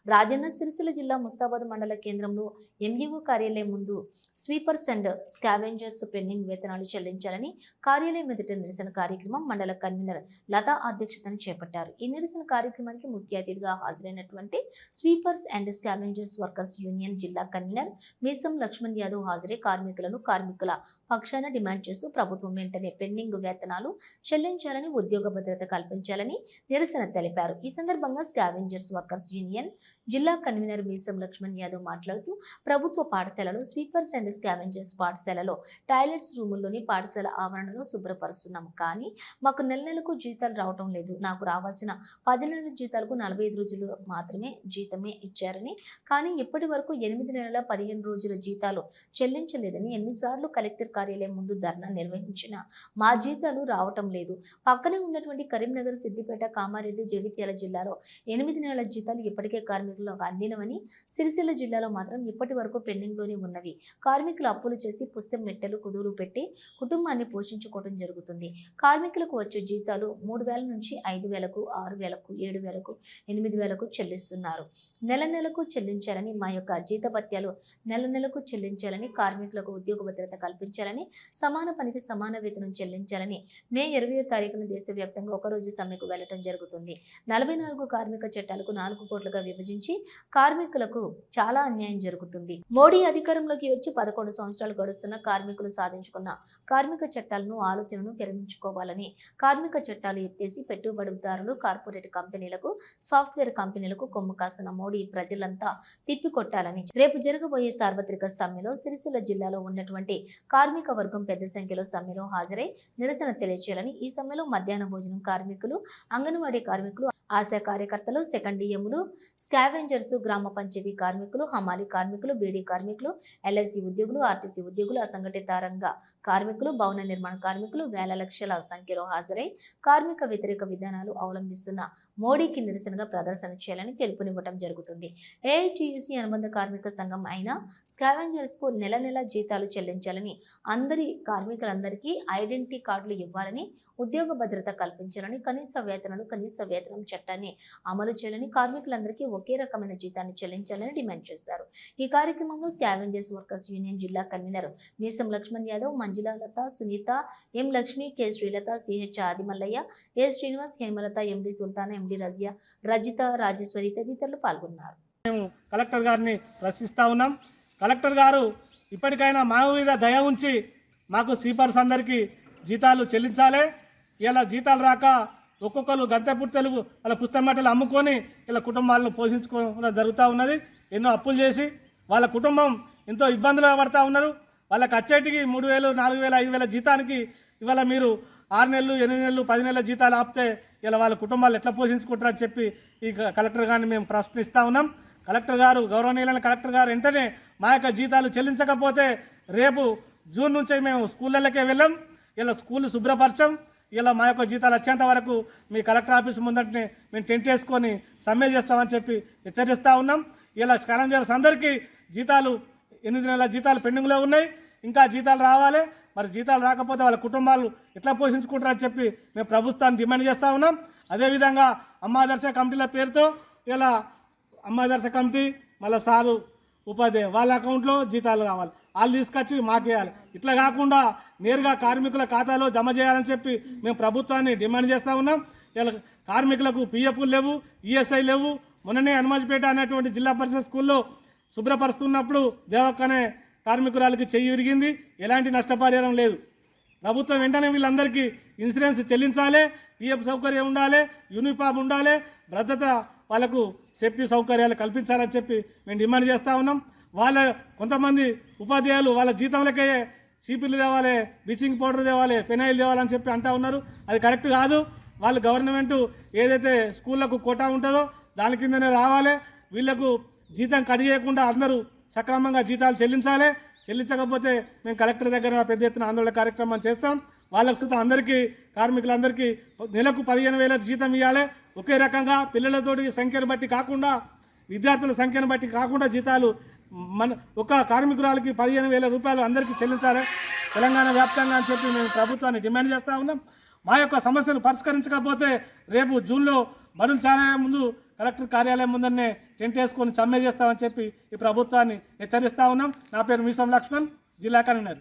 రాజన్న సిరిసిల్ల జిల్లా ముస్తాబాద్ మండల కేంద్రంలో ఎంఈఓ కార్యాలయం ముందు స్వీపర్స్ అండ్ స్కావెంజర్స్ పెండింగ్ వేతనాలు చెల్లించాలని కార్యాలయం ఎదుట నిరసన కార్యక్రమం మండల కన్వీనర్ లతా అధ్యక్షతన చేపట్టారు. ఈ నిరసన కార్యక్రమానికి ముఖ్య అతిథిగా హాజరైనటువంటి sweepers and scavengers workers union జిల్లా కన్వీనర్ మీసం లక్ష్మణ్ యాదవ్ హాజరై కార్మికుల పక్షాన డిమాండ్ చేస్తూ ప్రభుత్వం వెంటనే పెండింగ్ వేతనాలు చెల్లించాలని, ఉద్యోగ భద్రత కల్పించాలని నిరసన తెలిపారు. ఈ సందర్భంగా స్కావెంజర్స్ వర్కర్స్ యూనియన్ జిల్లా కన్వీనర్ మీసం లక్ష్మణ్ యాదవ్ మాట్లాడుతూ ప్రభుత్వ పాఠశాలలో స్వీపర్స్ అండ్ స్కావెంజర్స్ పాఠశాలలో టాయిలెట్స్ రూముల్లోని పాఠశాల ఆవరణలో శుభ్రపరుస్తున్నాం, కానీ మాకు నెలకు జీతాలు రావటం లేదు. నాకు రావాల్సిన 10 నెలల జీతాలకు 45 రోజులు మాత్రమే జీతమే ఇచ్చారని, కానీ ఇప్పటి వరకు 8 నెలల 15 రోజుల జీతాలు చెల్లించలేదని, ఎన్నిసార్లు కలెక్టర్ కార్యాలయం ముందు ధర్నా నిర్వహించినా మా జీతాలు రావటం లేదు. పక్కనే ఉన్నటువంటి కరీంనగర్, సిద్దిపేట, కామారెడ్డి, జగిత్యాల జిల్లాలో 8 నెలల జీతాలు ఇప్పటికే కార్మికులకు అందినవని, సిరిసిల్ల జిల్లాలో మాత్రం ఇప్పటి వరకు పెండింగ్లోనే ఉన్నవి. కార్మికులు అప్పులు చేసి పుస్తెం మెట్టెలు కుదురు పెట్టి కుటుంబాన్ని పోషించుకోవడం జరుగుతుంది. కార్మికులకు వచ్చే జీతాలు 3000 నుంచి 5000కు, 6000కు, 7000కు, 8000కు చెల్లిస్తున్నారు. నెలకు చెల్లించాలని, మా యొక్క జీతభత్యాలు నెలకు చెల్లించాలని, కార్మికులకు ఉద్యోగ భద్రత కల్పించాలని, సమాన పనికి సమాన వేతనం చెల్లించాలని మే 20వ తారీఖున దేశవ్యాప్తంగా ఒకరోజు సమ్మెకు వెళ్లడం జరుగుతుంది. 44 కార్మిక చట్టాలకు 4 కోట్లుగా విభజించి కార్మికులకు చాలా అన్యాయం జరుగుతుంది. మోడీ అధికారంలోకి వచ్చి 11 సంవత్సరాలు గడుస్తున్న కార్మికులు సాధించుకున్న కార్మిక చట్టాలను ఆలోచనను విరమించుకోవాలని, కార్మిక చట్టాలు ఎత్తేసి పెట్టుబడిదారులు, కార్పొరేట్ కంపెనీలకు, సాఫ్ట్వేర్ కంపెనీలకు కొమ్ము కాసిన మోడీ ప్రజలంతా తిప్పికొట్టాలని రేపు జరగబోయే సార్వత్రిక సమ్మెలో సిరిసిల్ల జిల్లాలో ఉన్నటువంటి కార్మిక వర్గం పెద్ద సంఖ్యలో సమ్మెలో హాజరై నిరసన తెలియజేయాలని, ఈ సమ్మెలో మధ్యాహ్న భోజనం కార్మికులు, అంగన్వాడీ కార్మికులు, ఆశా కార్యకర్తలు, సెకండియములు, స్కావెంజర్స్, గ్రామ పంచాయతీ కార్మికులు, హమాలి కార్మికులు, బీడీ కార్మికులు, ఎల్ఐసి ఉద్యోగులు, ఆర్టీసీ ఉద్యోగులు, అసంఘటిత రంగ కార్మికులు, భవన నిర్మాణ కార్మికులు వేల లక్షల సంఖ్యలో హాజరై కార్మిక వ్యతిరేక విధానాలు అవలంబిస్తున్న మోడీకి నిరసనగా ప్రదర్శన చేయాలని పిలుపునివ్వడం జరుగుతుంది. ఏఐటియుసి అనుబంధ కార్మిక సంఘం అయిన స్కావెంజర్స్ కు నెల జీతాలు చెల్లించాలని, అందరి కార్మికులందరికీ ఐడెంటిటీ కార్డులు ఇవ్వాలని, ఉద్యోగ భద్రత కల్పించాలని, కనీస వేతనం చట్టాన్ని అమలు చేయాలని, కార్మికులందరికీ ఒకే రకమైన జీతాన్ని చెల్లించాలని డిమాండ్ చేశారు. ఈ కార్యక్రమంలో స్కావెంజర్స్ వర్కర్స్ యూనియన్ జిల్లా కన్వీనర్ మీసం లక్ష్మణ్ యాదవ్, మంజుల లత, సునీత, ఎం లక్ష్మి, కె శ్రీలత, సిహెచ్ ఆదిమల్లయ్య, ఏ శ్రీనివాస్, హేమలత, ఎండి సుల్తానా, ఎండి రజియా, రజిత, రాజేశ్వరి తదితరులు పాల్గొన్నారు. మేము కలెక్టర్ గారిని ప్రశ్నిస్తా ఉన్నాం. కలెక్టర్ గారు ఇప్పటికైనా మా మీద దయ ఉంచి మాకు స్వీపర్స్ అందరికీ జీతాలు చెల్లించాలి. ఇలా జీతాలు రాక ఒక్కొక్కరు గంటె పుట్టెలు వాళ్ళ పుస్తకమట్టలు అమ్ముకొని ఇలా కుటుంబాలను పోషించుకోవడం జరుగుతూ ఉన్నది. ఎన్నో అప్పులు చేసి వాళ్ళ కుటుంబం ఎంతో ఇబ్బందులు పడుతూ ఉన్నారు. వాళ్ళకి వచ్చేటికి 3000, 4000, 5000 జీతానికి ఇవాళ మీరు 6 నెలలు, 8 నెలలు, 10 నెలల జీతాలు ఆపితే ఇలా వాళ్ళ కుటుంబాలు ఎట్లా పోషించుకుంటారని చెప్పి ఈ కలెక్టర్ గారిని మేము ప్రశ్నిస్తూ ఉన్నాం. కలెక్టర్ గారు, గౌరవనీయులైన కలెక్టర్ గారు వెంటనే మా యొక్క జీతాలు చెల్లించకపోతే రేపు జూన్ నుంచి మేము స్కూళ్ళకే వెళ్ళాం. ఇలా స్కూల్ శుభ్రపరచం. ఇలా మా యొక్క జీతాలు వచ్చేంత వరకు మీ కలెక్టర్ ఆఫీస్ ముందటనే మేము టెంట్ వేసుకొని సమ్మె చేస్తామని చెప్పి హెచ్చరిస్తూ ఉన్నాం. ఇలా స్కావెంజర్స్ అందరికీ జీతాలు 8 నెలల జీతాలు పెండింగ్లో ఉన్నాయి. ఇంకా జీతాలు రావాలి. మరి జీతాలు రాకపోతే వాళ్ళ కుటుంబాలు ఎట్లా పోషించుకుంటారని చెప్పి మేము ప్రభుత్వాన్ని డిమాండ్ చేస్తూ ఉన్నాం. అదేవిధంగా అమ్మాదర్శ కమిటీల పేరుతో ఇలా అమ్మాదర్శ కమిటీ, మళ్ళీ సారు ఉపాధ్యాయ వాళ్ళ అకౌంట్లో జీతాలు రావాలి, వాళ్ళు తీసుకొచ్చి మాకేయాలి. ఇట్లా కాకుండా నేరుగా కార్మికుల ఖాతాలో జమ చేయాలని చెప్పి మేము ప్రభుత్వాన్ని డిమాండ్ చేస్తూ ఉన్నాం. ఇలా కార్మికులకు పిఎఫ్లు లేవు, ఈఎస్ఐ లేవు. మొన్ననే హనుమాజ్పేట అనేటువంటి జిల్లా పరిషత్ స్కూల్లో శుభ్రపరుస్తున్నప్పుడు దేవక్కనే కార్మికురాలకి చెయ్యి విరిగింది. ఎలాంటి నష్టపరిహారం లేదు. ప్రభుత్వం వెంటనే వీళ్ళందరికీ ఇన్సూరెన్స్ చెల్లించాలి, పిఎఫ్ సౌకర్యం ఉండాలి, యూనిఫామ్ ఉండాలి, భద్రత వాళ్ళకు సేఫ్టీ సౌకర్యాలు కల్పించాలని చెప్పి మేము డిమాండ్ చేస్తూ ఉన్నాం. వాళ్ళ కొంతమంది ఉపాధ్యాయులు వాళ్ళ జీతంలకే సీపీలు తేవాలి, బ్లీచింగ్ పౌడర్ తేవాలి, ఫెనాయిల్ తేవాలని చెప్పి అంటూ ఉన్నారు. అది కరెక్ట్ కాదు. వాళ్ళు గవర్నమెంట్ ఏదైతే స్కూళ్ళకు కోటా ఉంటుందో దాని కిందనే రావాలి. వీళ్లకు జీతం కట్ చేయకుండా అందరూ సక్రమంగా జీతాలు చెల్లించాలి. చెల్లించకపోతే మేము కలెక్టర్ దగ్గర పెద్ద ఎత్తున ఆందోళన కార్యక్రమం చేస్తాం. వాళ్ళకు సుతం అందరికీ కార్మికులందరికీ నెలకు 15,000 జీతం ఇవ్వాలి. ఒకే రకంగా పిల్లలతోటి సంఖ్యను బట్టి కాకుండా, విద్యార్థుల సంఖ్యను బట్టి కాకుండా జీతాలు ఒక కార్మికురాలకి 15,000 రూపాయలు అందరికీ చెల్లించాలి తెలంగాణ వ్యాప్తంగా అని చెప్పి మేము ప్రభుత్వాన్ని డిమాండ్ చేస్తూ ఉన్నాం. మా యొక్క సమస్యను పరిష్కరించకపోతే రేపు జూన్లో బడులు చాలా ముందు కలెక్టర్ కార్యాలయం ముందరనే టెంట్ వేసుకొని సమ్మె చేస్తామని చెప్పి ఈ ప్రభుత్వాన్ని హెచ్చరిస్తా ఉన్నాం. నా పేరు మీసం లక్ష్మణ్, జిల్లా కన్వీనర్.